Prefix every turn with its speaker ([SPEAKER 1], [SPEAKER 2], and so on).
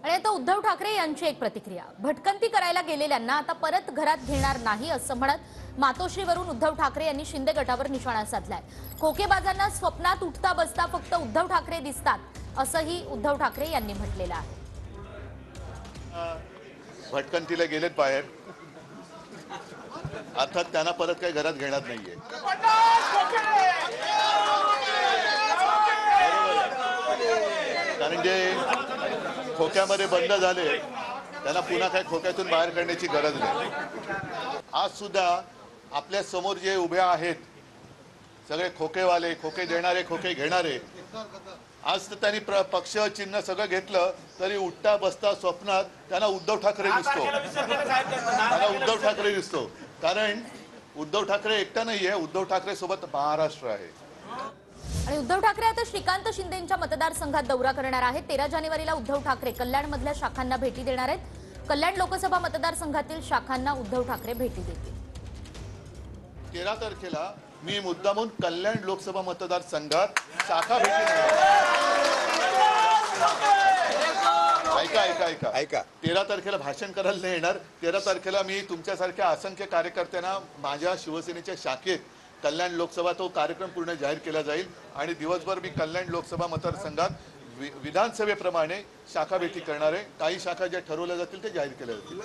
[SPEAKER 1] आणि आता उद्धव ठाकरे यांची एक प्रतिक्रिया। भटकंती करायला गेलेल्यांना आता परत घरात घेणार नाही असं म्हणत मातोश्रीवरून उद्धव ठाकरे यांनी शिंदे गटावर निशाणा साधलाय। खोकेबाजांना स्वप्नात उठता बसता फक्त उद्धव ठाकरे दिसतात असंही उद्धव ठाकरे यांनी म्हटलेलं आहे।
[SPEAKER 2] भटकंतीला गेलेत बाहेर, अर्थात त्यांना परत काही घरात घेणार नाहीये। कारण जे खोक्यामध्ये बंद झाले त्यांना पुन्हा काही खोक्यातून बाहेर काढण्याची गरज नाही। आज सुद्धा आपल्या समोर जे उभे आहेत सगळे खोकेवाले, खोके देणारे, खोके घेणारे, आज तर त्यांनी पक्ष चिन्ह सगळं घेतलं तरी उठता बसता स्वप्नात त्यांना उद्धव ठाकरे दिसतो, त्यांना उद्धव ठाकरे दिसतो। कारण उद्धव ठाकरे एकटा नाहीये, उद्धव ठाकरे सोबत महाराष्ट्र आहे।
[SPEAKER 1] आणि उद्धव ठाकरे आता श्रीकांत शिंदेंच्या मतदारसंघात दौरा करणार आहेत। 13 जानेवारीला उद्धव ठाकरे कल्याणमधल्या शाखांना भेटी देणार आहेत। कल्याण लोकसभा मतदारसंघातील शाखांना उद्धव ठाकरे भेटी देतील।
[SPEAKER 2] 13 तारखेला मी मुद्दामून कल्याण लोकसभा मतदारसंघात शाखा भेटी देणार। ऐका 13 तारखेला भाषण करायला नाही येणार। 13 तारखेला मी तुमच्यासारख्या असंख्य कार्यकर्त्यांना माझ्या शिवसेनेच्या शाखेत कल्याण लोकसभा तो कार्यक्रम पूर्ण जाहीर केला जाईल आणि दिवसभर मी कल्याण लोकसभा मतदारसंघात विधानसभेप्रमाणे शाखा भेटी करणार आहे। काही शाखा ज्या ठरवल्या जातील ते जाहीर केल्या जातील।